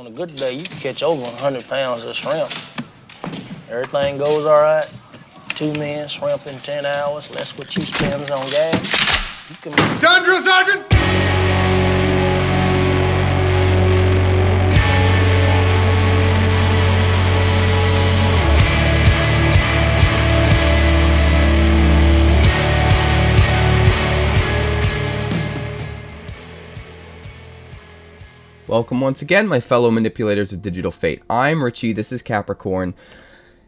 On a good day, you can catch over 100 pounds of shrimp. Everything goes all right. 2 men, shrimp in 10 hours, less what you spend on gas. You can... Done, Drill Sergeant! Welcome once again, my fellow manipulators of Digital Fate. I'm Richie, this is Capricorn.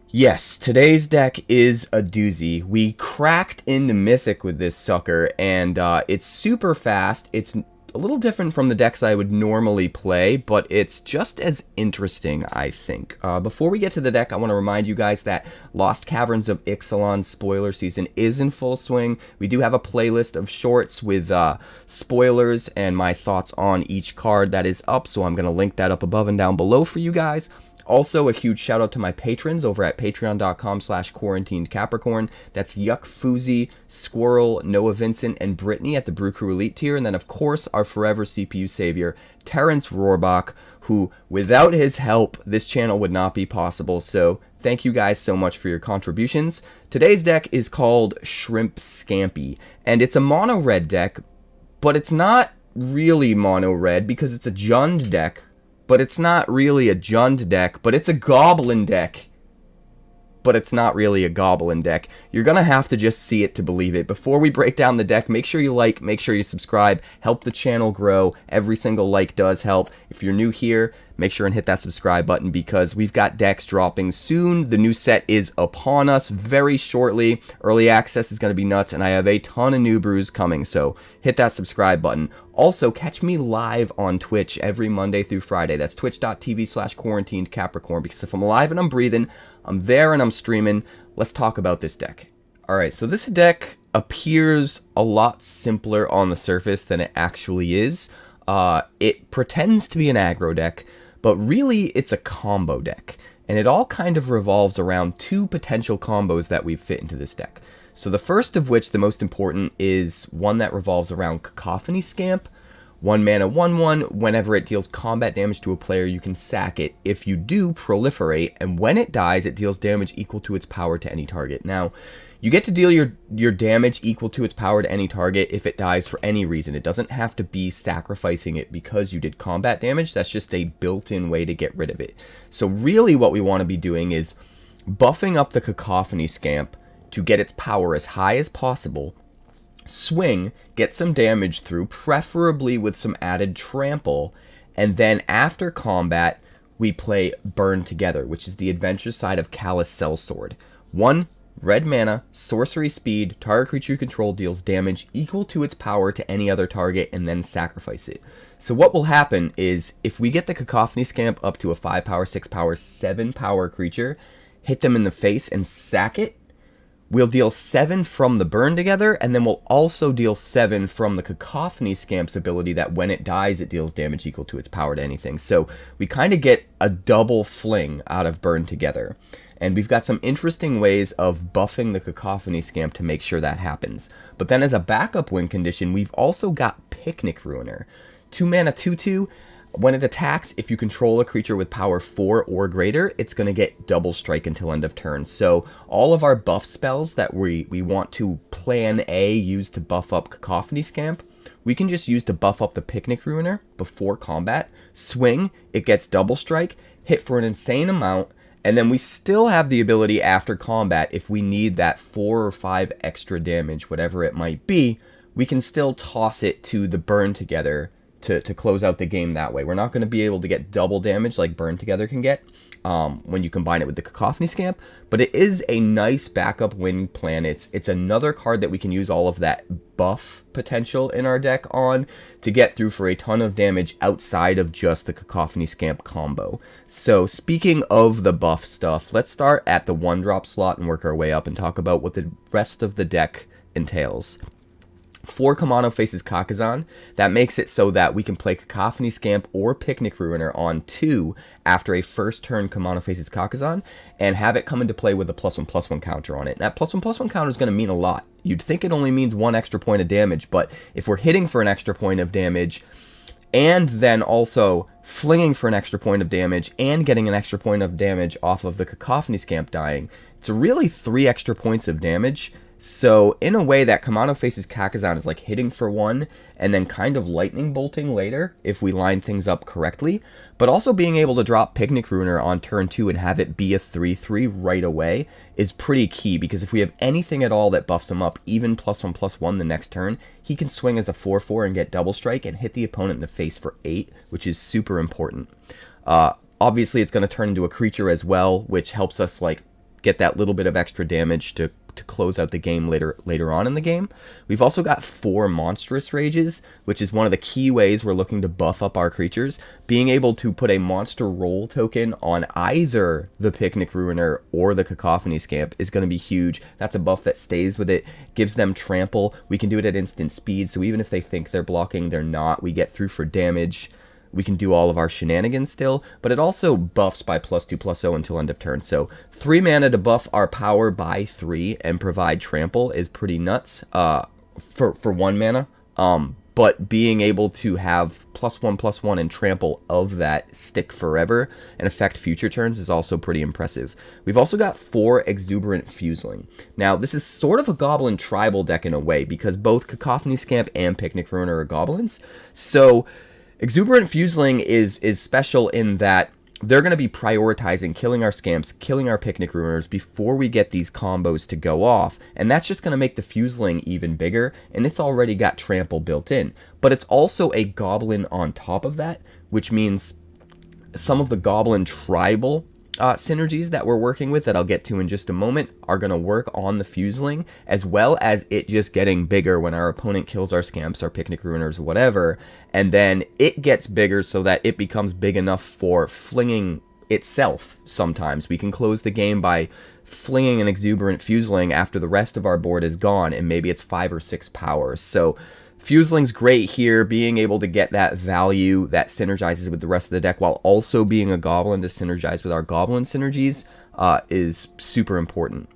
Yes, today's deck is a doozy. We cracked into Mythic with this sucker, and it's super fast. It's a little different from the decks I would normally play, but it's just as interesting, I think. Before we get to the deck, I want to remind you guys that Lost Caverns of Ixalan spoiler season is in full swing. We do have a playlist of shorts with spoilers and my thoughts on each card that is up, so I'm going to link that up above and down below for you guys. Also, a huge shout out to my patrons over at patreon.com/quarantinedcapricorn. That's Yuck Foozy, Squirrel, Noah Vincent, and Brittany at the Brew Crew Elite tier. And then, of course, our forever CPU savior, Terrence Rohrbach, who, without his help, this channel would not be possible. So, thank you guys so much for your contributions. Today's deck is called Shrimp Scampi, and it's a mono-red deck, but it's not really mono-red because it's a Jund deck. But it's not really a Jund deck, but it's a Goblin deck. But it's not really a Goblin deck. You're going to have to just see it to believe it. Before we break down the deck, make sure you like, make sure you subscribe, help the channel grow. Every single like does help. If you're new here, make sure and hit that subscribe button because we've got decks dropping soon. The new set is upon us very shortly. Early access is going to be nuts, and I have a ton of new brews coming, so hit that subscribe button. Also, catch me live on Twitch every Monday through Friday. That's twitch.tv/quarantinedcapricorn, because if I'm alive and I'm breathing, I'm there and I'm streaming. Let's talk about this deck. Alright, so this deck appears a lot simpler on the surface than it actually is. It pretends to be an aggro deck, but really it's a combo deck. And it all kind of revolves around two potential combos that we've fit into this deck. So the first of which, the most important, is one that revolves around Cacophony Scamp. 1 mana 1/1, whenever it deals combat damage to a player, you can sack it. If you do, proliferate, and when it dies, it deals damage equal to its power to any target. Now, you get to deal your damage equal to its power to any target if it dies for any reason. It doesn't have to be sacrificing it because you did combat damage. That's just a built-in way to get rid of it. So really what we want to be doing is buffing up the Cacophony Scamp to get its power as high as possible, swing, get some damage through, preferably with some added trample, and then after combat, we play Burn Together, which is the adventure side of Callous Sell-Sword. 1 red mana, sorcery speed, target creature you control deals damage equal to its power to any other target, and then sacrifice it. So what will happen is, if we get the Cacophony Scamp up to a 5 power, 6 power, 7 power creature, hit them in the face and sack it, we'll deal 7 from the Burn Together, and then we'll also deal 7 from the Cacophony Scamp's ability that when it dies, it deals damage equal to its power to anything. So we kind of get a double fling out of Burn Together. And we've got some interesting ways of buffing the Cacophony Scamp to make sure that happens. But then as a backup win condition, we've also got Picnic Ruiner. 2 mana 2/2. When it attacks, if you control a creature with power 4 or greater, it's going to get double strike until end of turn. So all of our buff spells that we want to plan A use to buff up Cacophony Scamp, we can just use to buff up the Picnic Ruiner before combat. Swing, it gets double strike, hit for an insane amount, and then we still have the ability after combat, if we need that 4 or 5 extra damage, whatever it might be, we can still toss it to the Burn Together to close out the game that way. We're not going to be able to get double damage like Burn Together can get when you combine it with the Cacophony Scamp, but it is a nice backup win plan. It's another card that we can use all of that buff potential in our deck on to get through for a ton of damage outside of just the Cacophony Scamp combo. So speaking of the buff stuff, let's start at the 1-drop slot and work our way up and talk about what the rest of the deck entails. 4 Kumano faces Kakkazan. That makes it so that we can play Cacophony Scamp or Picnic Ruiner on 2 after a first turn Kumano faces Kakkazan, and have it come into play with a +1/+1 counter on it. That +1/+1 counter is going to mean a lot. You'd think it only means 1 extra point of damage, but if we're hitting for an extra point of damage, and then also flinging for an extra point of damage and getting an extra point of damage off of the Cacophony Scamp dying. It's really 3 extra points of damage. So in a way, that Kumano faces Kakkazan is like hitting for 1 and then kind of lightning bolting later if we line things up correctly. But also being able to drop Picnic Ruiner on turn 2 and have it be a 3/3 right away is pretty key, because if we have anything at all that buffs him up, even +1/+1 the next turn, he can swing as a 4/4 and get double strike and hit the opponent in the face for 8, which is super important. Obviously, it's going to turn into a creature as well, which helps us like get that little bit of extra damage to close out the game later on in the game. We've also got 4 Monstrous Rages, which is one of the key ways we're looking to buff up our creatures. Being able to put a monster roll token on either the Picnic Ruiner or the Cacophony Scamp is going to be huge. That's a buff that stays with it, gives them trample. We can do it at instant speed, so even if they think they're blocking, they're not. We get through for damage. We can do all of our shenanigans still, but it also buffs by +2/+0 until end of turn. So 3 mana to buff our power by 3 and provide trample is pretty nuts for 1 mana. But being able to have +1/+1 and trample of that stick forever and affect future turns is also pretty impressive. We've also got 4 Exuberant Fuseling. Now, this is sort of a Goblin tribal deck in a way, because both Cacophony Scamp and Picnic Ruiner are Goblins. So Exuberant Fuseling is special in that they're going to be prioritizing killing our Scamps, killing our Picnic Ruiners before we get these combos to go off, and that's just going to make the Fuseling even bigger, and it's already got trample built in. But it's also a Goblin on top of that, which means some of the Goblin tribal synergies that we're working with, that I'll get to in just a moment, are going to work on the Fuseling, as well as it just getting bigger when our opponent kills our Scamps, our Picnic Ruiners, whatever, and then it gets bigger so that it becomes big enough for flinging itself sometimes. We can close the game by flinging an Exuberant Fuseling after the rest of our board is gone, and maybe it's 5 or 6 powers. So Fuseling's great here, being able to get that value that synergizes with the rest of the deck while also being a Goblin to synergize with our Goblin synergies is super important.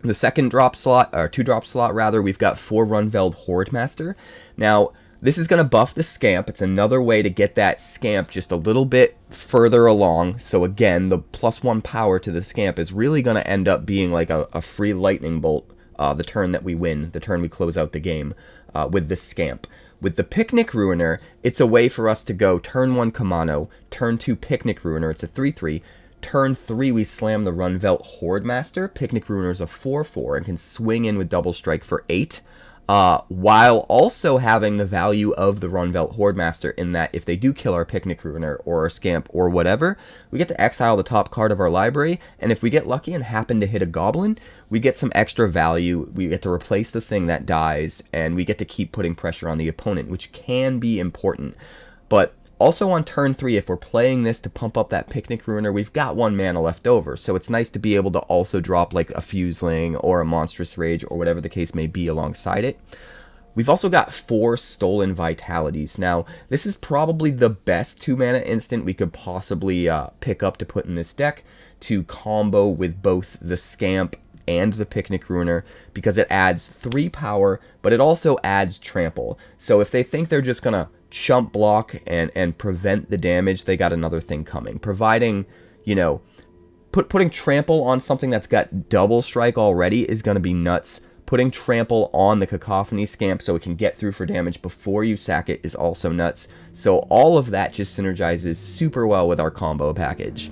The second drop slot, or 2-drop slot rather, we've got 4 Rundvelt Hordemaster. Now, this is going to buff the Scamp. It's another way to get that Scamp just a little bit further along. So again, the +1 power to the Scamp is really going to end up being like a free lightning bolt the turn that we win, the turn we close out the game. With the Scamp. With the Picnic Ruiner, it's a way for us to go turn 1 Kumano, turn 2 Picnic Ruiner, it's a 3/3, turn 3 we slam the Rundvelt Hordemaster. Picnic Ruiner is a 4/4 and can swing in with double strike for 8, while also having the value of the Rundvelt Hordemaster, in that if they do kill our Picnic Ruiner or our Scamp or whatever, we get to exile the top card of our library, and if we get lucky and happen to hit a Goblin, we get some extra value. We get to replace the thing that dies, and we get to keep putting pressure on the opponent, which can be important. But also on turn 3, if we're playing this to pump up that Picnic Ruiner, we've got 1 mana left over, so it's nice to be able to also drop like a Fuseling or a Monstrous Rage or whatever the case may be alongside it. We've also got 4 Stolen Vitalities. Now, this is probably the best 2-mana instant we could possibly pick up to put in this deck to combo with both the Scamp and the Picnic Ruiner, because it adds 3 power, but it also adds trample. So if they think they're just going to chump block and prevent the damage, they got another thing coming. Providing, you know, putting trample on something that's got double strike already is going to be nuts. Putting trample on the Cacophony Scamp so it can get through for damage before you sack it is also nuts. So all of that just synergizes super well with our combo package.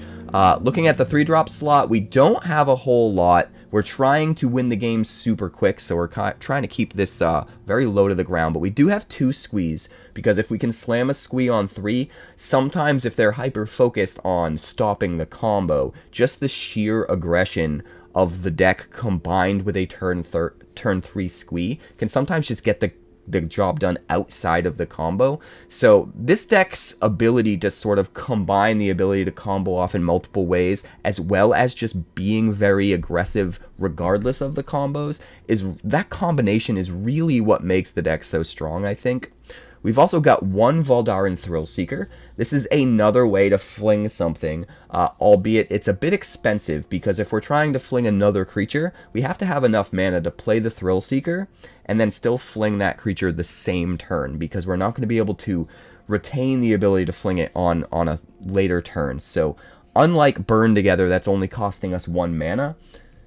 Looking at the 3-drop slot, we don't have a whole lot. We're trying to win the game super quick, so we're trying to keep this very low to the ground. But we do have 2 Squees, because if we can slam a Squee on 3, sometimes if they're hyper-focused on stopping the combo, just the sheer aggression of the deck combined with a turn 3 Squee can sometimes just get the job done outside of the combo. So this deck's ability to sort of combine the ability to combo off in multiple ways, as well as just being very aggressive regardless of the combos, that combination is really what makes the deck so strong, I think. We've also got 1 Voldaren Thrillseeker. This is another way to fling something, albeit it's a bit expensive, because if we're trying to fling another creature, we have to have enough mana to play the Thrillseeker and then still fling that creature the same turn, because we're not going to be able to retain the ability to fling it on a later turn. So unlike Burn Together, that's only costing us 1 mana,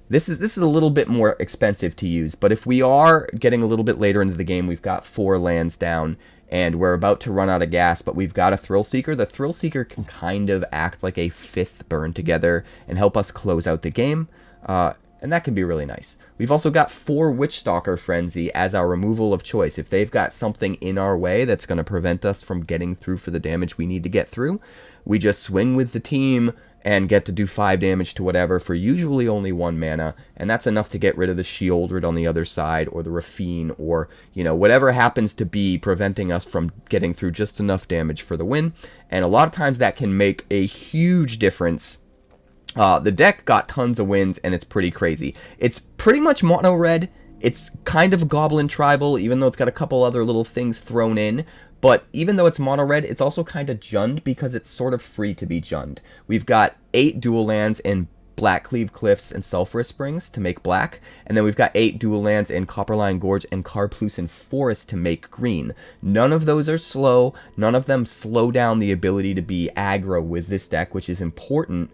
this is a little bit more expensive to use. But if we are getting a little bit later into the game, we've got 4 lands down, and we're about to run out of gas, but we've got a Thrillseeker. The Thrillseeker can kind of act like a 5th Burn Together and help us close out the game, and that can be really nice. We've also got 4 Witchstalker Frenzy as our removal of choice. If they've got something in our way that's going to prevent us from getting through for the damage we need to get through, we just swing with the team and get to do 5 damage to whatever for usually only 1 mana, and that's enough to get rid of the Sheoldred on the other side, or the Rafine, or, you know, whatever happens to be preventing us from getting through just enough damage for the win, and a lot of times that can make a huge difference. The deck got tons of wins, and it's pretty crazy. It's pretty much mono red. It's kind of Goblin Tribal, even though it's got a couple other little things thrown in. But even though it's mono red, it's also kind of Jund because it's sort of free to be Jund. We've got 8 dual lands in Blackcleave Cliffs and Sulfurous Springs to make black, and then we've got 8 dual lands in Copperline Gorge and Karplusan Forest to make green. None of those are slow. None of them slow down the ability to be aggro with this deck, which is important,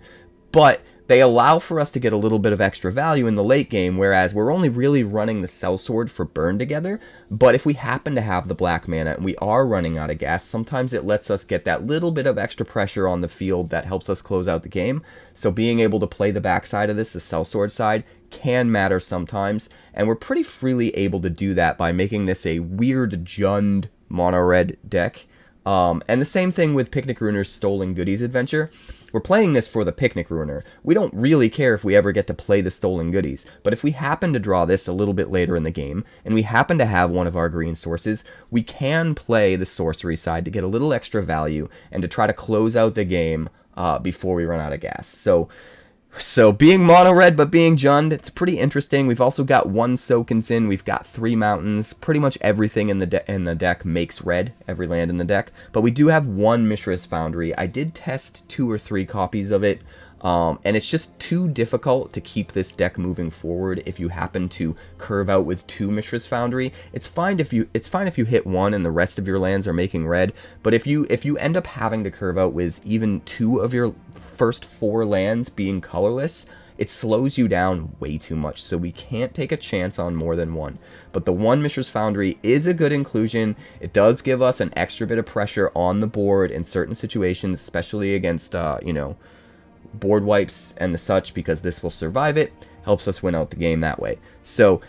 but they allow for us to get a little bit of extra value in the late game, whereas we're only really running the Sell-Sword for Burn Together. But if we happen to have the black mana and we are running out of gas, sometimes it lets us get that little bit of extra pressure on the field that helps us close out the game. So being able to play the backside of this, the Sell-Sword side, can matter sometimes, and we're pretty freely able to do that by making this a weird Jund mono-red deck. And the same thing with Picnic Ruiner's Stolen Goodies adventure. We're playing this for the Picnic Ruiner. We don't really care if we ever get to play the Stolen Goodies, but if we happen to draw this a little bit later in the game, and we happen to have one of our green sources, we can play the sorcery side to get a little extra value, and to try to close out the game before we run out of gas. So being mono-red but being Jund, it's pretty interesting. We've also got 1 Sokenzan, we've got 3 mountains. Pretty much everything in the deck makes red, every land in the deck. But we do have 1 Mishra's Foundry. I did test 2 or 3 copies of it, and it's just too difficult to keep this deck moving forward if you happen to curve out with 2 Mishra's Foundry. It's fine if you hit 1 and the rest of your lands are making red, but if you end up having to curve out with even 2 of your first 4 lands being colorless, it slows you down way too much, so we can't take a chance on more than 1. But the 1 Mishra's Foundry is a good inclusion. It does give us an extra bit of pressure on the board in certain situations, especially against, you know, board wipes and the such, because this will survive it, helps us win out the game that way. So,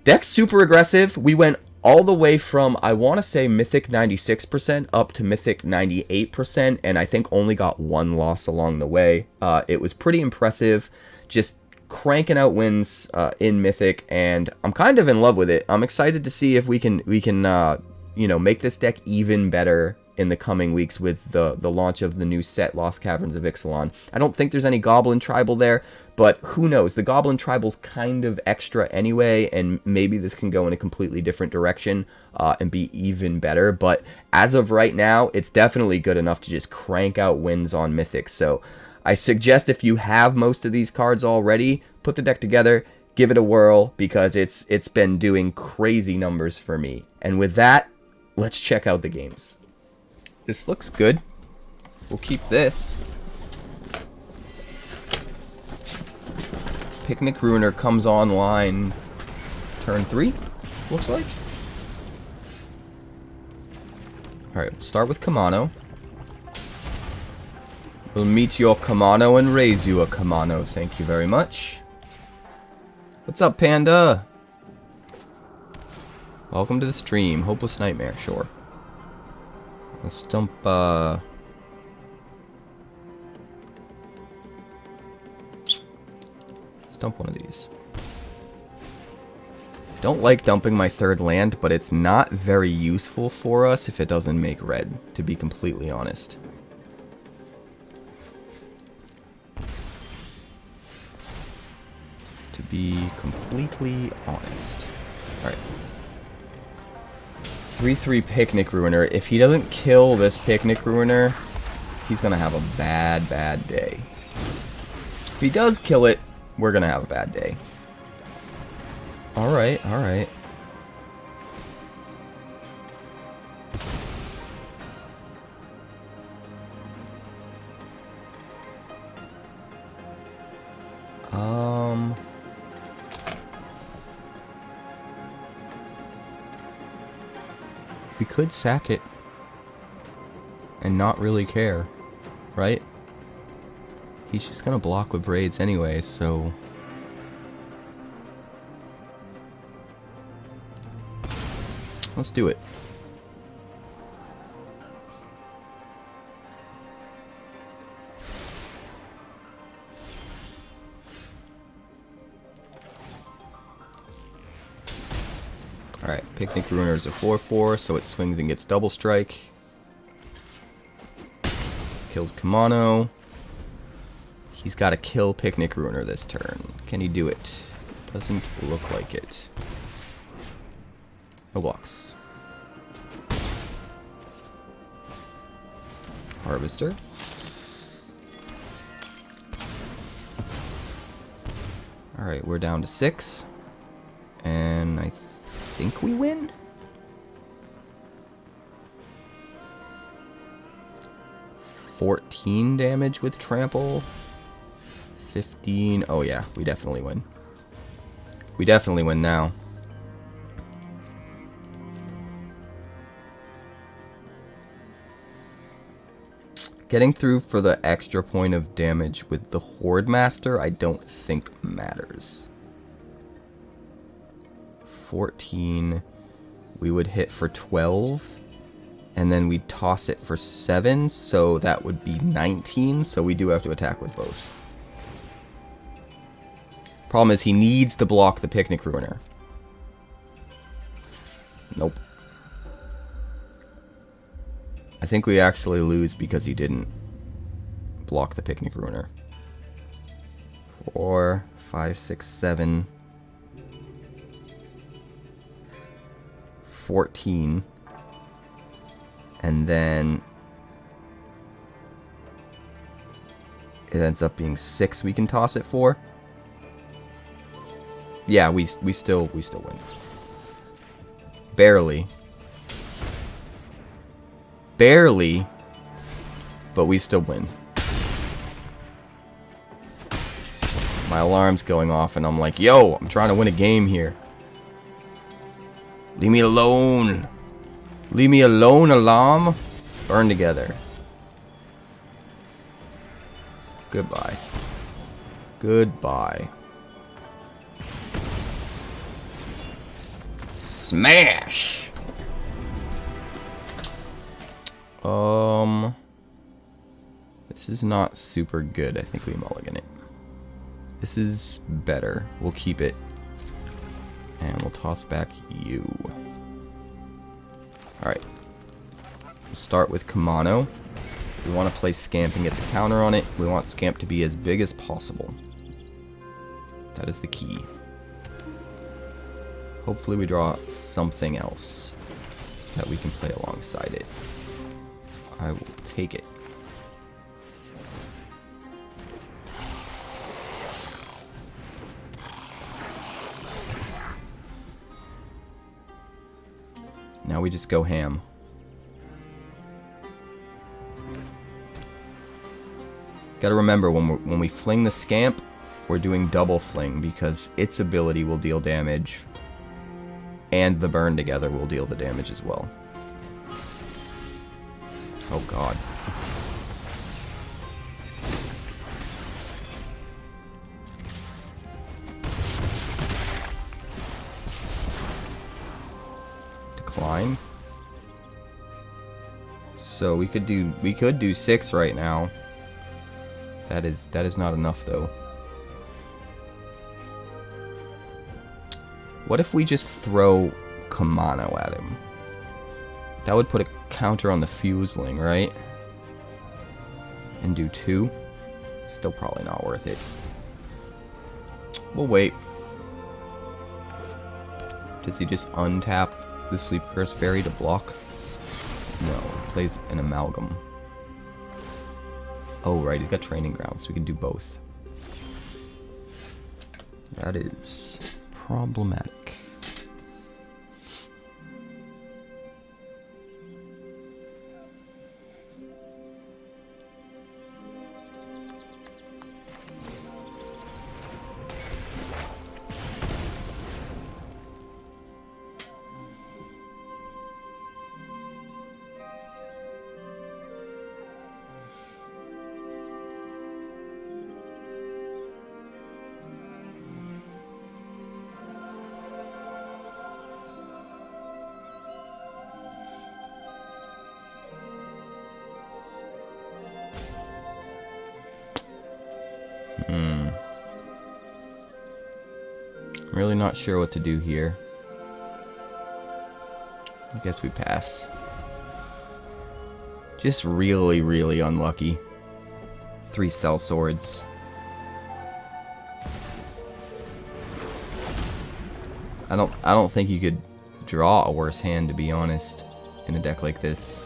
deck's super aggressive. We went all the way from, I want to say, Mythic 96% up to Mythic 98%, and I think only got 1 loss along the way. It was pretty impressive, just cranking out wins in Mythic, and I'm kind of in love with it. I'm excited to see if we can you know, make this deck even better in the coming weeks with the launch of the new set, Lost Caverns of Ixalan. I don't think there's any Goblin Tribal there, but who knows? The Goblin Tribal's kind of extra anyway, and maybe this can go in a completely different direction and be even better. But as of right now, it's definitely good enough to just crank out wins on Mythic. So I suggest if you have most of these cards already, put the deck together, give it a whirl, because it's been doing crazy numbers for me. And with that, let's check out the games. This looks good. We'll keep this. Picnic Ruiner comes online turn 3, looks like. Alright, we'll start with Kumano. We'll meet your Kumano and raise you a Kumano. Thank you very much. What's up, Panda? Welcome to the stream. Hopeless Nightmare, sure. Let's dump, let's dump one of these. Don't like dumping my 3rd land, but it's not very useful for us if it doesn't make red, to be completely honest. To be completely honest. Alright. 3/3 Picnic Ruiner. If he doesn't kill this Picnic Ruiner, he's gonna have a bad, bad day. If he does kill it, we're gonna have a bad day. Alright, alright. We could sack it and not really care, right? He's just gonna block with braids anyway, so let's do it. Alright, Picnic Ruiner is a 4/4, so it swings and gets double strike. Kills Kumano. He's got to kill Picnic Ruiner this turn. Can he do it? Doesn't look like it. No blocks. Harvester. Alright, we're down to 6. And I think we win? $14 damage with trample. 15. Oh yeah, we definitely win. We definitely win now. Getting through for the extra point of damage with the Hordemaster, I don't think matters. 14. We would hit for 12. And then we toss it for 7, so that would be 19. So we do have to attack with both. Problem is he needs to block the Picnic Ruiner. Nope. I think we actually lose because he didn't block the Picnic Ruiner. 4, 5, 6, 7. 14. And then it ends up being 6 we can toss it for. Yeah, we still win. Barely. Barely, but we still win. My alarm's going off and I'm like, yo, I'm trying to win a game here. Leave me alone. Leave me alone, alarm. Burn together. Goodbye. Goodbye. Smash! This is not super good. I think we mulligan it. This is better. We'll keep it. And we'll toss back you. Alright. We'll start with Kumano. We want to play Scamp and get the counter on it. We want Scamp to be as big as possible. That is the key. Hopefully we draw something else that we can play alongside it. I will take it. Now we just go ham. Gotta remember, when we fling the Scamp, we're doing double fling because its ability will deal damage and the burn together will deal the damage as well. Oh god. Decline. So we could do 6 right now. That is not enough though. What if we just throw Kumano at him? That would put a counter on the Fuseling, right? And do 2. Still probably not worth it. We'll wait. Does he just untap the Sleep Curse Fairy to block? No, he plays an Amalgam. Oh right, he's got Training Grounds, so we can do both. That is problematic. Really not sure what to do here. I guess we pass. Just really, really unlucky. 3 Sell-Swords. I don't think you could draw a worse hand, to be honest, in a deck like this.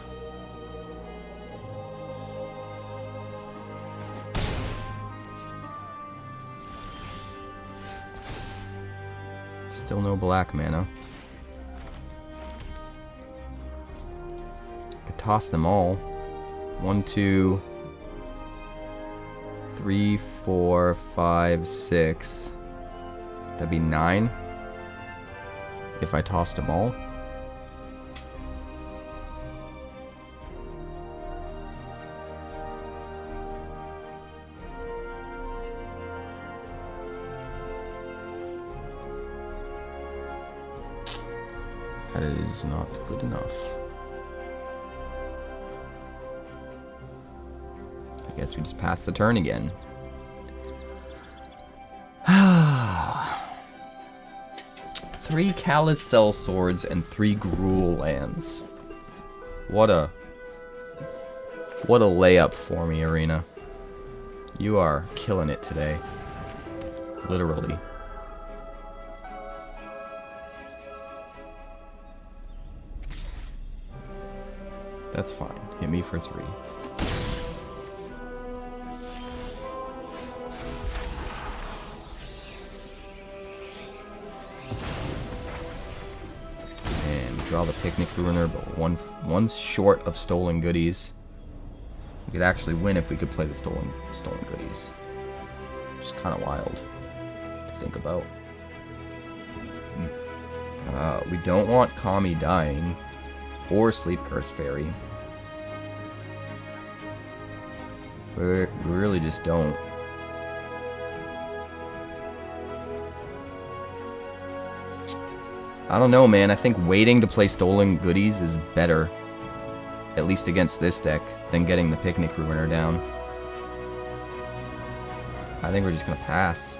Still no black mana. Could toss them all. 1, 2, 3, 4, 5, 6. That'd be 9. If I tossed them all. That is not good enough. I guess we just pass the turn again. 3 Callous Sell-Swords and 3 Gruul lands. What a layup for me, Arena. You are killing it today. Literally. That's fine. Hit me for 3. Draw the Picnic Ruiner, but one's short of Stolen Goodies. We could actually win if we could play the Stolen Goodies. Which is kind of wild to think about. We don't want Kami dying or Sleep Cursed Fairy. We really just don't. I don't know, man. I think waiting to play Stolen Goodies is better, at least against this deck, than getting the Picnic Ruiner down. I think we're just going to pass.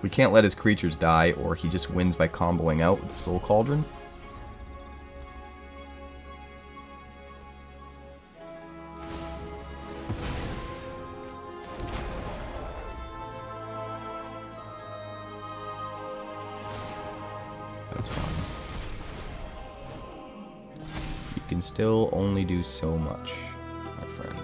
We can't let his creatures die, or he just wins by comboing out with Soul Cauldron. That's fine. You can still only do so much, my friend.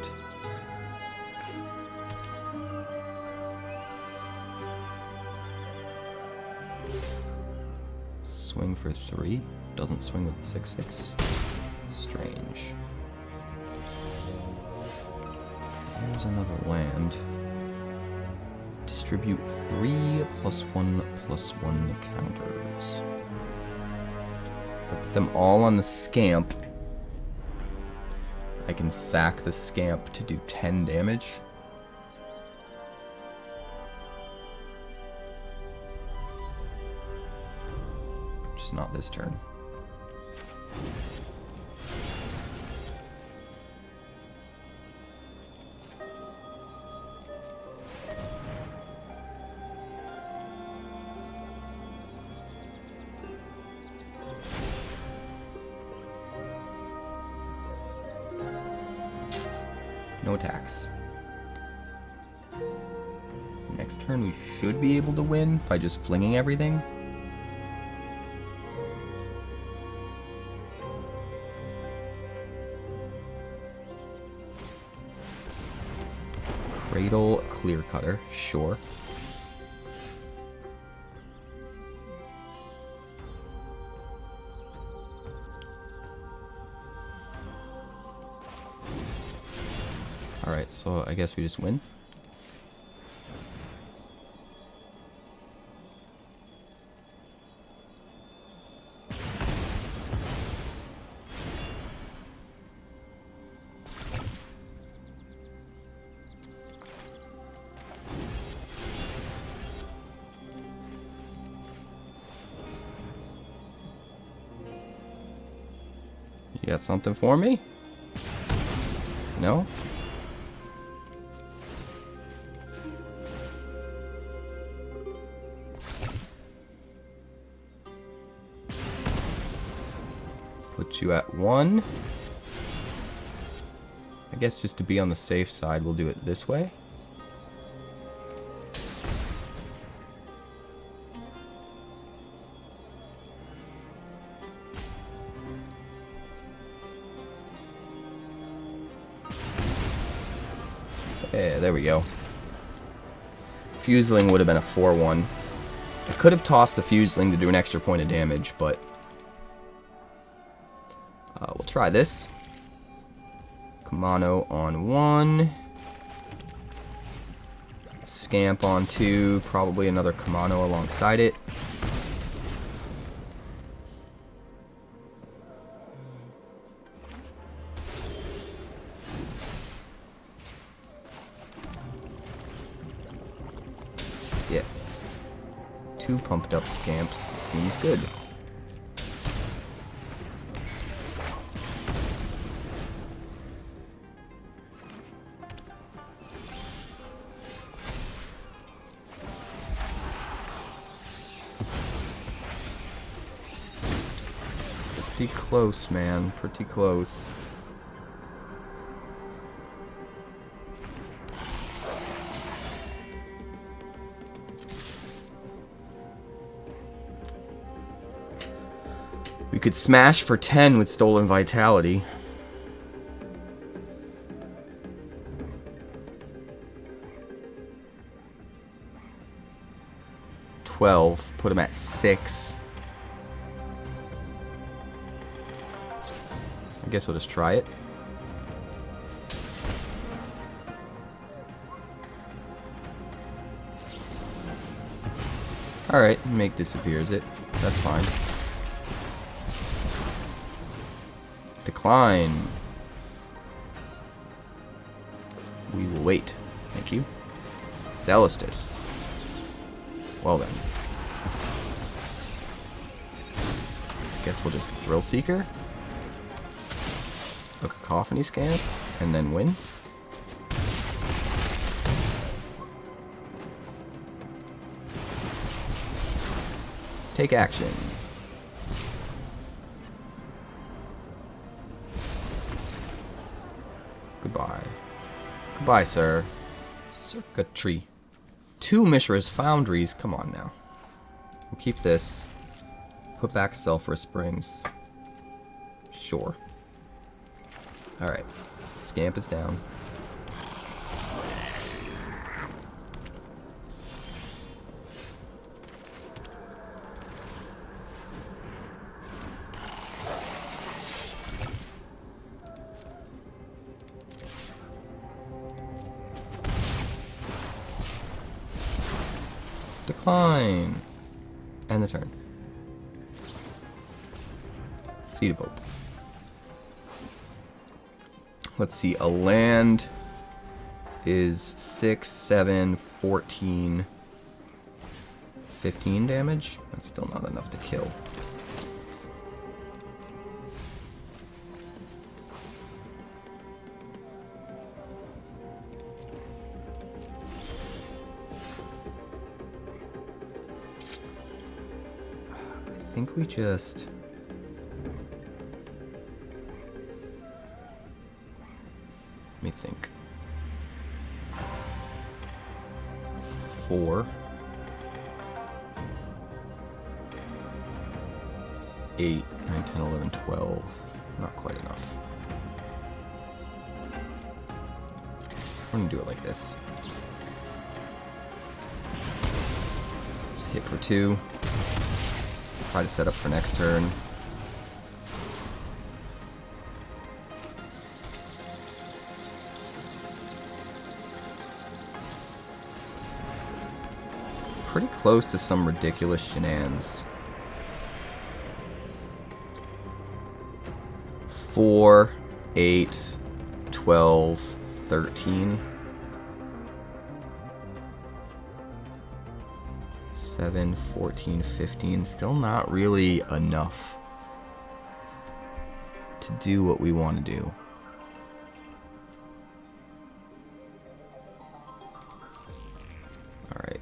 Swing for 3. Doesn't swing with the 6/6. Strange. Here's another land. Distribute 3 +1/+1 counters. If I put them all on the Scamp, I can sack the Scamp to do 10 damage. Just not this turn. No attacks. Next turn we should be able to win by just flinging everything. Cradle Clear Cutter, sure. Alright, so I guess we just win. You got something for me? No? Put you at 1. I guess just to be on the safe side, we'll do it this way. Yeah, there we go. Fuseling would have been a 4-1. I could have tossed the Fuseling to do an extra point of damage, but we'll try this. Kumano on 1. Scamp on 2. Probably another Kumano alongside it. Yes. 2 pumped up Scamps. Seems good. Pretty close, man. Pretty close. We could smash for 10 with Stolen Vitality. Put him at 6. I guess we'll just try it. Alright, make disappears it. That's fine. Decline. We will wait. Thank you. Celestus. Well then. Guess we'll just Thrillseeker. A Cacophony Scamp. And then win. Take action. Goodbye. Goodbye, sir. Circuitry. 2 Mishra's Foundries. Come on now. We'll keep this. Put back Sulfurous Springs. Sure. Alright. Scamp is down. Decline. End the turn. Seed of Hope. Let's see. A land is 6, 7, 14, 15 damage. That's still not enough to kill. I think we just... Let me think. 4. 8, 9, 10, 11, 12. Not quite enough. I'm gonna do it like this. Just hit for 2. Try to set up for next turn. Pretty close to some ridiculous shenanigans. 4, 8, 12, 13. 7, 14, 15. Still not really enough to do what we want to do. Alright.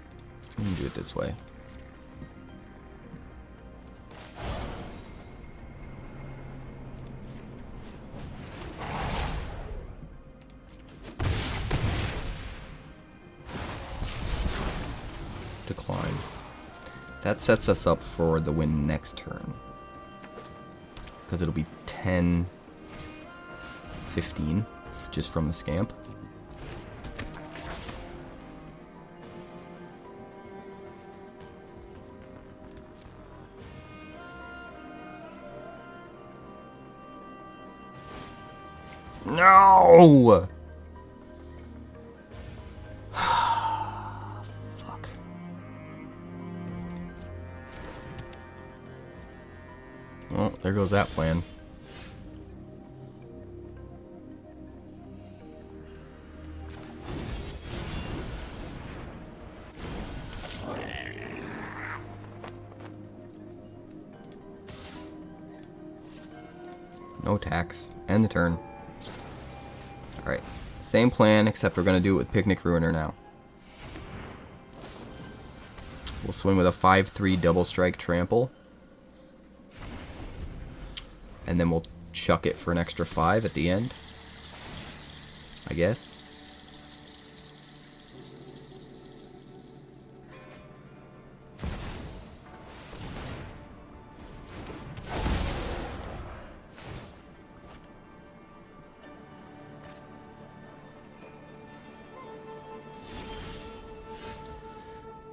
We can do it this way. Decline. That sets us up for the win next turn. Because it'll be 10, 15, just from the Scamp. No! Fuck. Well, there goes that plan. No tax. End the turn. Alright. Same plan, except we're going to do it with Picnic Ruiner now. We'll swing with a 5/3 double strike trample. And then we'll chuck it for an extra 5 at the end. I guess.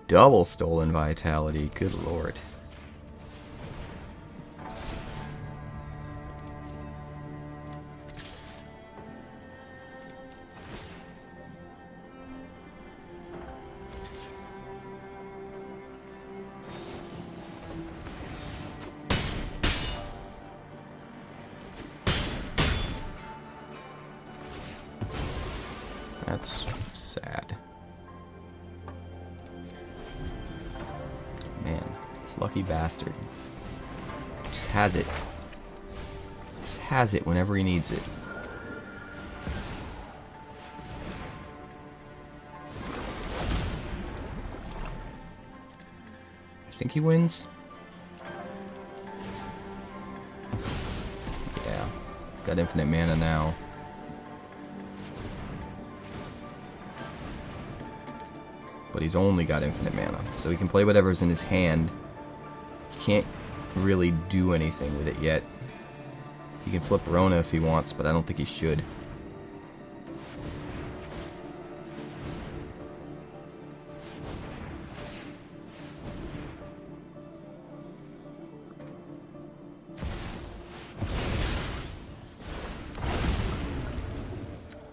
Double stolen vitality, good lord. That's sad. Man, this lucky bastard just has it. Just has it whenever he needs it. I think he wins. Yeah, he's got infinite mana now. But he's only got infinite mana, so he can play whatever's in his hand. He can't really do anything with it yet. He can flip Rona if he wants, but I don't think he should.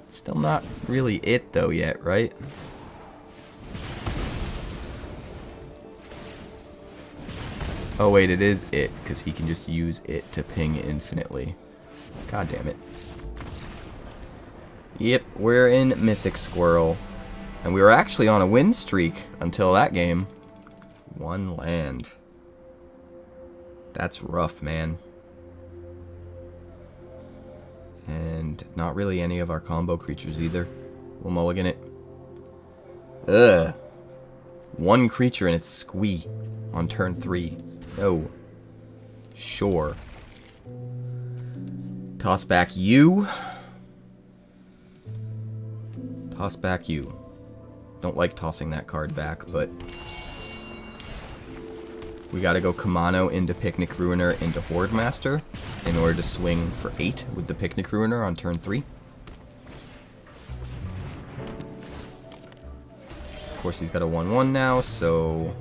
Still not really it though yet, right? Oh wait, it is it, because he can just use it to ping infinitely. God damn it. Yep, we're in Mythic Squirrel. And we were actually on a win streak until that game. One land. That's rough, man. And not really any of our combo creatures either. We'll mulligan it. Ugh. One creature and it's Squee on turn 3. No. Sure. Toss back you. Toss back you. Don't like tossing that card back, but we gotta go Kumano into Picnic Ruiner into Hordemaster in order to swing for 8 with the Picnic Ruiner on turn 3. Of course, he's got a 1/1 now, so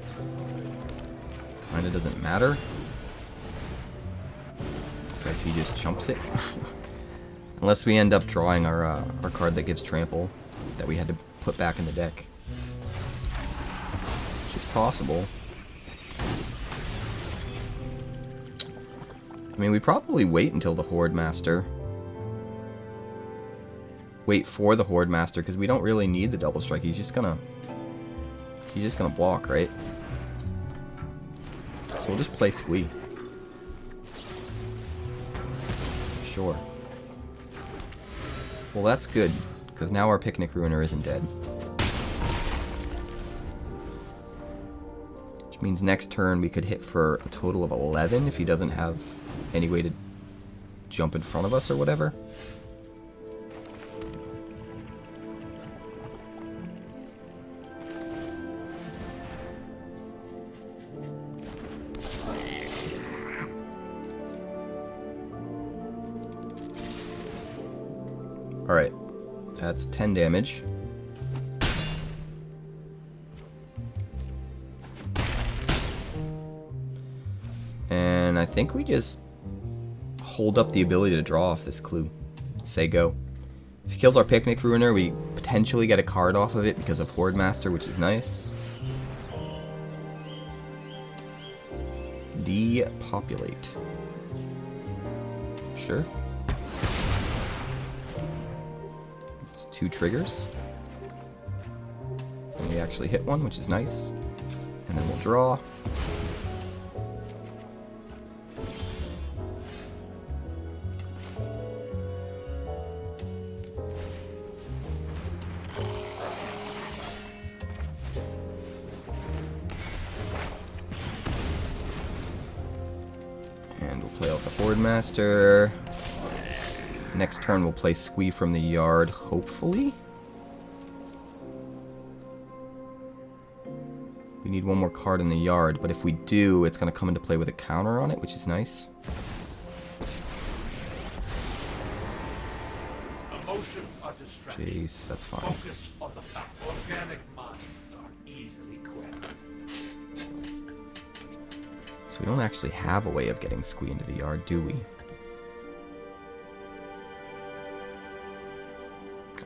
kinda doesn't matter. Because he just chumps it. Unless we end up drawing our card that gives trample that we had to put back in the deck. Which is possible. I mean, we probably wait until the Hordemaster. Wait for the Hordemaster, because we don't really need the double strike. He's just gonna block, right? So we'll just play Squee. Sure. Well, that's good, because now our Picnic Ruiner isn't dead. Which means next turn we could hit for a total of 11 if he doesn't have any way to jump in front of us or whatever. That's 10 damage. And I think we just hold up the ability to draw off this clue. Say go. If he kills our Picnic Ruiner, we potentially get a card off of it because of Hordemaster, which is nice. Depopulate. Sure. It's 2 triggers. And we actually hit one, which is nice. And then we'll draw. Hordemaster. Next turn we'll play Squee from the yard, hopefully. We need one more card in the yard, but if we do, it's going to come into play with a counter on it, which is nice. Emotions are distractions. Jeez, that's fine. Focus on the fact organic minds are easily quelled. So we don't actually have a way of getting Squee into the yard, do we?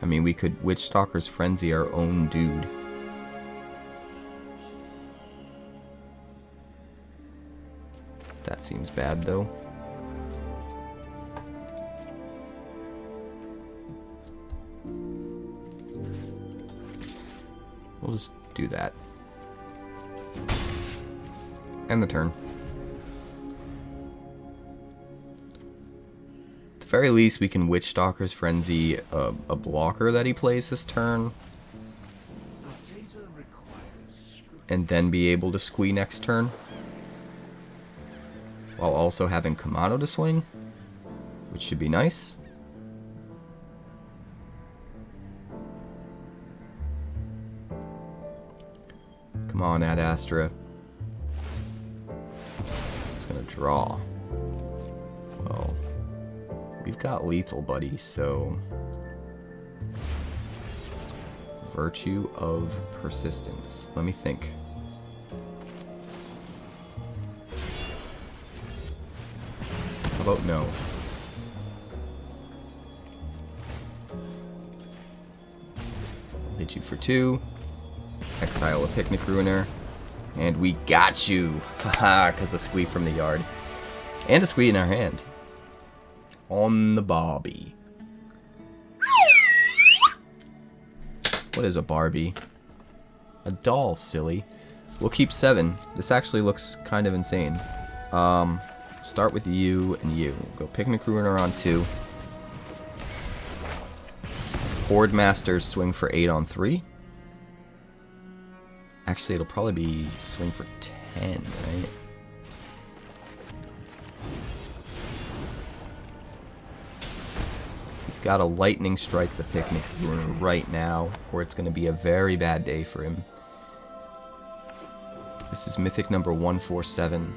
I mean, we could Witchstalker's Frenzy our own dude. That seems bad, though. We'll just do that. End the turn. At the very least, we can Witchstalker's Frenzy a blocker that he plays this turn. And then be able to Squee next turn. While also having Kumano to swing. Which should be nice. Come on, Ad Astra. Just gonna draw. Well, we've got lethal, buddy, so... Virtue of Persistence. Let me think. How about no? Hit you for 2. Exile a Picnic Ruiner. And we got you! Haha, because a Squee from the yard. And a Squee in our hand. On the Barbie. What is a Barbie? A doll, silly. We'll keep 7. This actually looks kind of insane. Start with you and you. Go Picnic Ruiner on 2. Hordemasters swing for 8 on 3. Actually, it'll probably be swing for 10, right? He's got to lightning strike the Picnic Ruiner right now, or it's going to be a very bad day for him. This is Mythic number 147.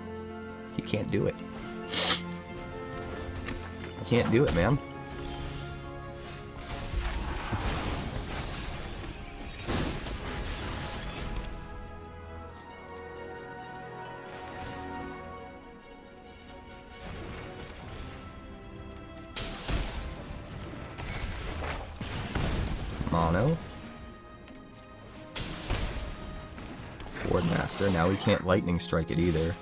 He can't do it. He can't do it, man. Mono. Hordemaster. Now he can't lightning strike it either.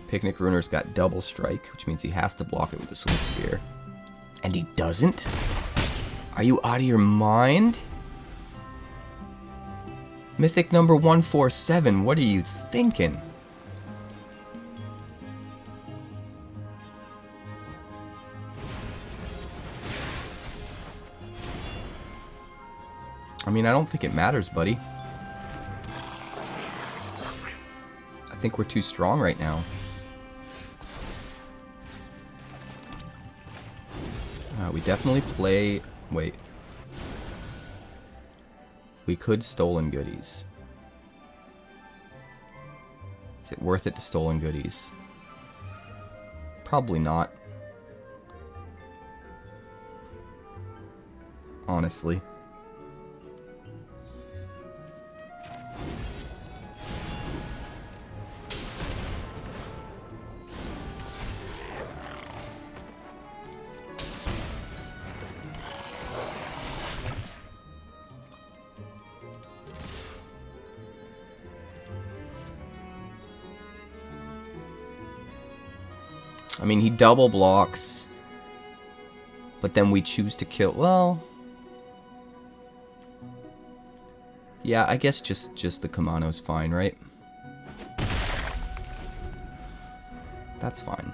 Picnic Ruiner's got double strike, which means he has to block it with the Swing Spear. And he doesn't? Are you out of your mind? Mythic number 147, what are you thinking? I mean, I don't think it matters, buddy. I think we're too strong right now. We definitely play... Wait. We could Stolen Goodies. Is it worth it to Stolen Goodies? Probably not. honestly. I mean, he double blocks, but then we choose to kill. Well, yeah, I guess just the Kumano's fine, right? That's fine.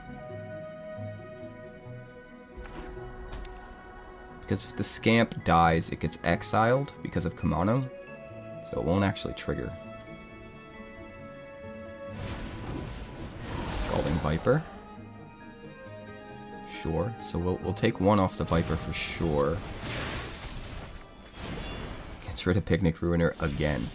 Because if the Scamp dies, it gets exiled because of Kumano, so it won't actually trigger. Scalding Viper. Sure. So we'll take one off the Viper for sure. Gets rid of Picnic Ruiner again.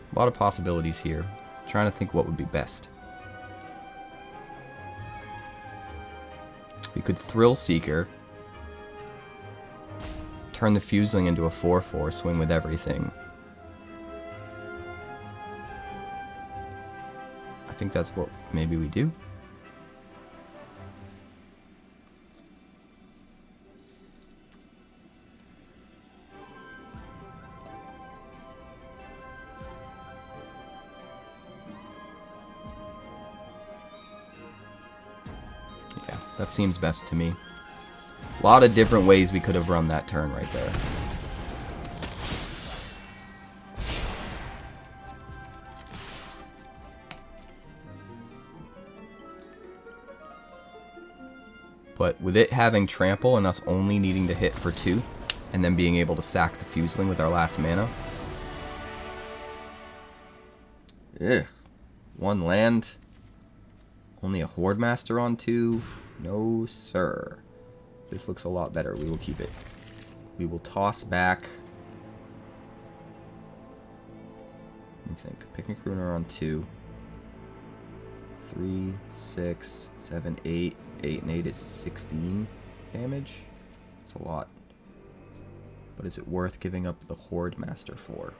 A lot of possibilities here. Trying to think what would be best. We could Thrillseeker. Turn the Fuseling into a 4/4, swing with everything. I think that's what maybe we do. That seems best to me. A lot of different ways we could have run that turn right there. But with it having trample and us only needing to hit for 2, and then being able to sack the Fuseling with our last mana. Ugh. 1 land. Only a Hordemaster on 2. No, sir. This looks a lot better. We will keep it. We will toss back. Let me think. Picnic Ruiner on 2. 3, 6, 7, 8. 8 and 8 is 16 damage. It's a lot. But is it worth giving up the Hordemaster for?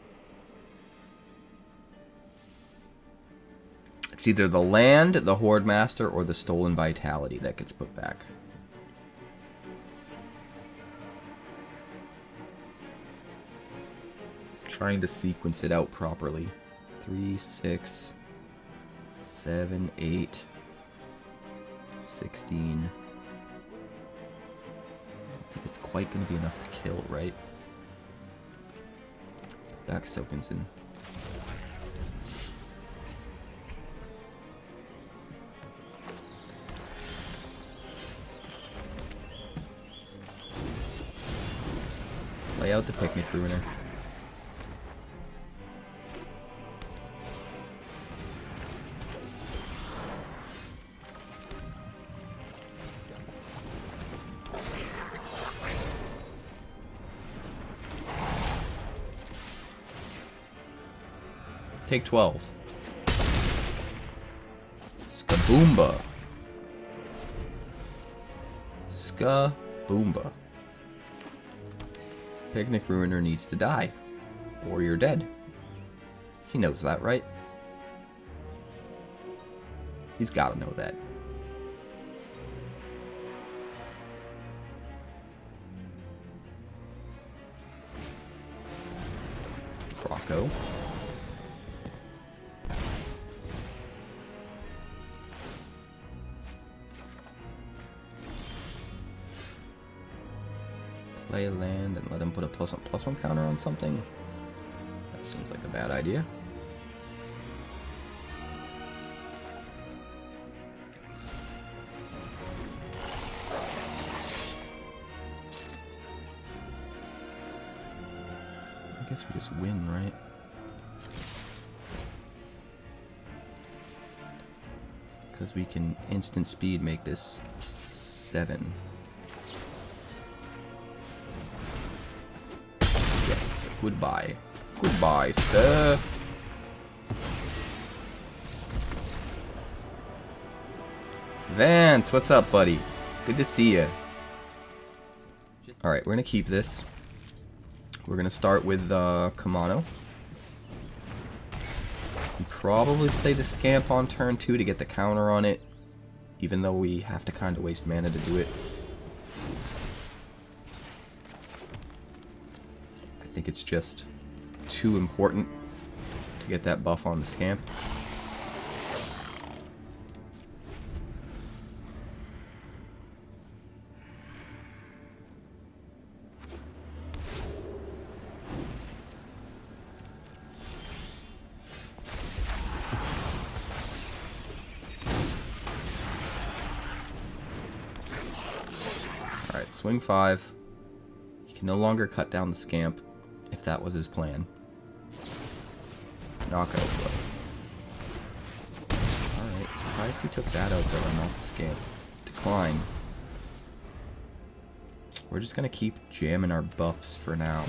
It's either the land, the Hordemaster, or the Stolen Vitality that gets put back. Trying to sequence it out properly. 3, 6, 7, 8, 16. I don't think it's quite going to be enough to kill, right? Back Sokenzan. Lay out the Picnic Ruiner. Take 12. Skaboomba. Skaboomba. Picnic Ruiner needs to die, or you're dead. He knows that, right? He's gotta know that. Croco. Play a land and let him put a +1/+1 counter on something. That seems like a bad idea. I guess we just win, right? because we can instant speed make this 7. Yes, goodbye. Goodbye, sir. Vance, what's up, buddy? Good to see you. Alright, we're going to keep this. We're going to start with Kumano. We probably play the Scamp on turn 2 to get the counter on it, even though we have to kind of waste mana to do it. I think it's just too important to get that buff on the Scamp. Alright, swing 5. You can no longer cut down the Scamp, if that was his plan. Knockout blow. Alright, surprised he took that out though and not the Scamp. Decline. We're just gonna keep jamming our buffs for now.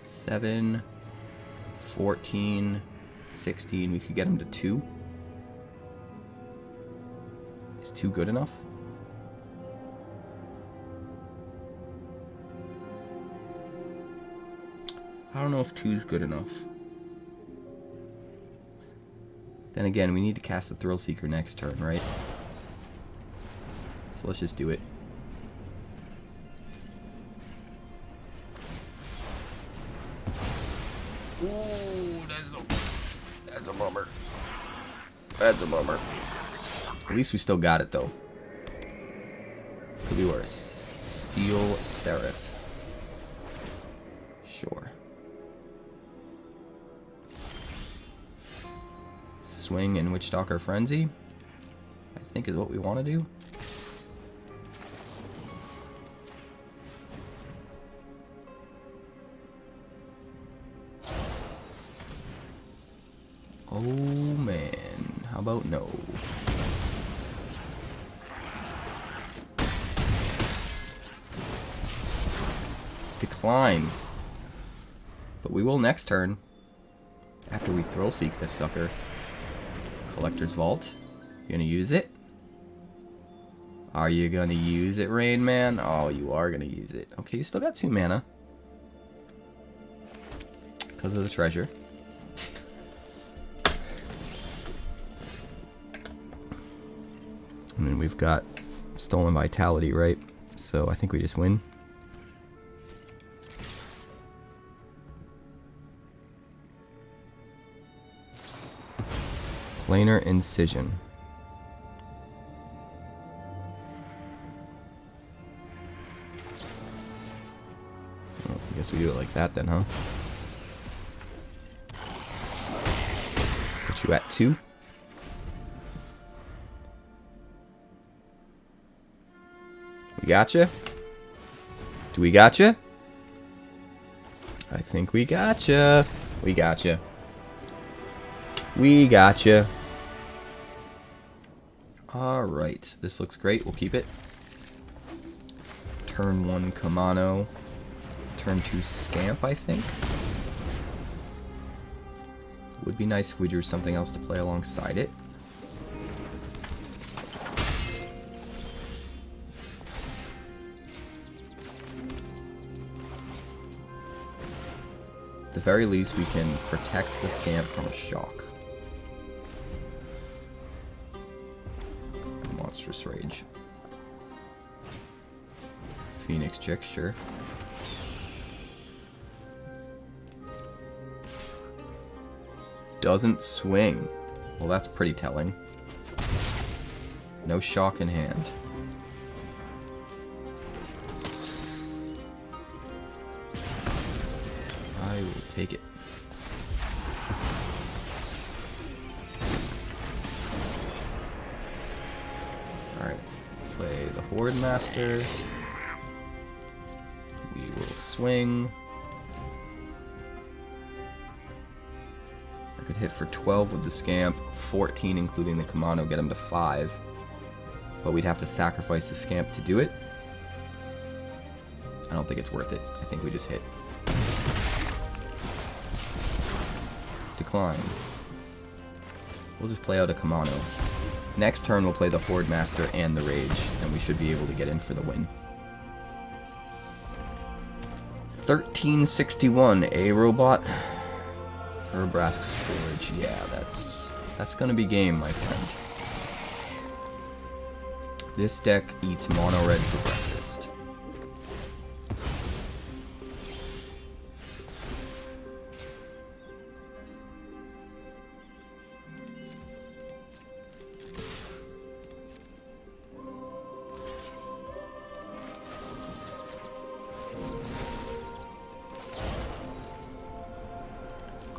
Seven, 14, 16. We could get him to 2. Is 2 good enough? I don't know if 2 is good enough. Then again, we need to cast the Thrillseeker next turn, right? So let's just do it. Ooh, that's a bummer. That's a bummer. At least we still got it, though. Could be worse. Steel Seraph. Sure. Swing and Witchstalker Frenzy, I think is what we want to do. Oh man, how about no? Decline. But we will next turn. After we Thrillseek this sucker. Collector's Vault. You gonna use it? Are you gonna use it, Rain Man? Oh, you are gonna use it. Okay, you still got 2 mana. Because of the treasure. And then we've got Stolen Vitality, right? So I think we just win. Planar Incision. Well, I guess we do it like that then, huh? Put you at 2. We gotcha? Do we gotcha? I think we gotcha. We gotcha. We gotcha. Alright, this looks great. We'll keep it. Turn 1 Kumano. Turn 2 Scamp, I think. Would be nice if we drew something else to play alongside it. At the very least, we can protect the Scamp from a shock. Monstrous Rage. Phoenix Chick, sure. Doesn't swing. Well, that's pretty telling. No shock in hand. I will take it. Alright, play the Hordemaster. We will swing. I could hit for 12 with the Scamp, 14 including the Kumano, get him to 5. But we'd have to sacrifice the Scamp to do it. I don't think it's worth it. I think we just hit. Decline. We'll just play out a Kumano. Next turn we'll play the Hordemaster and the Rage, and we should be able to get in for the win. 1361, a robot. Urbrask's Forge. Yeah, that's gonna be game, my friend. This deck eats Monored for breakfast.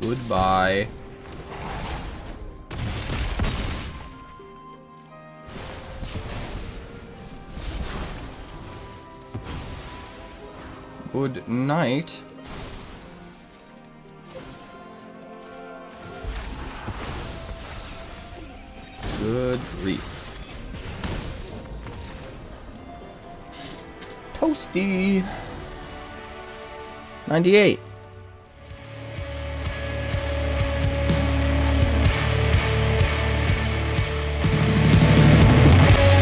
Goodbye. Good night. Good grief. Toasty. 98.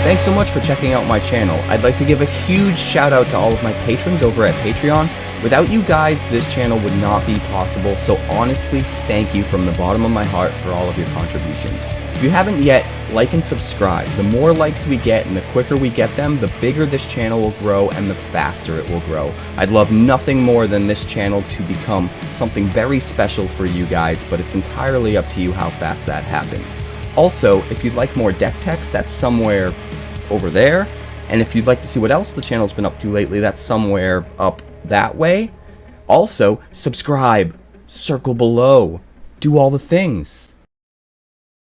Thanks so much for checking out my channel. I'd like to give a huge shout out to all of my patrons over at Patreon. Without you guys, this channel would not be possible, so honestly, thank you from the bottom of my heart for all of your contributions. If you haven't yet, like and subscribe. The more likes we get and the quicker we get them, the bigger this channel will grow and the faster it will grow. I'd love nothing more than this channel to become something very special for you guys, but it's entirely up to you how fast that happens. Also, if you'd like more deck text, that's somewhere over there, and if you'd like to see what else the channel's been up to lately, that's somewhere up that way. Also, subscribe, circle below, do all the things.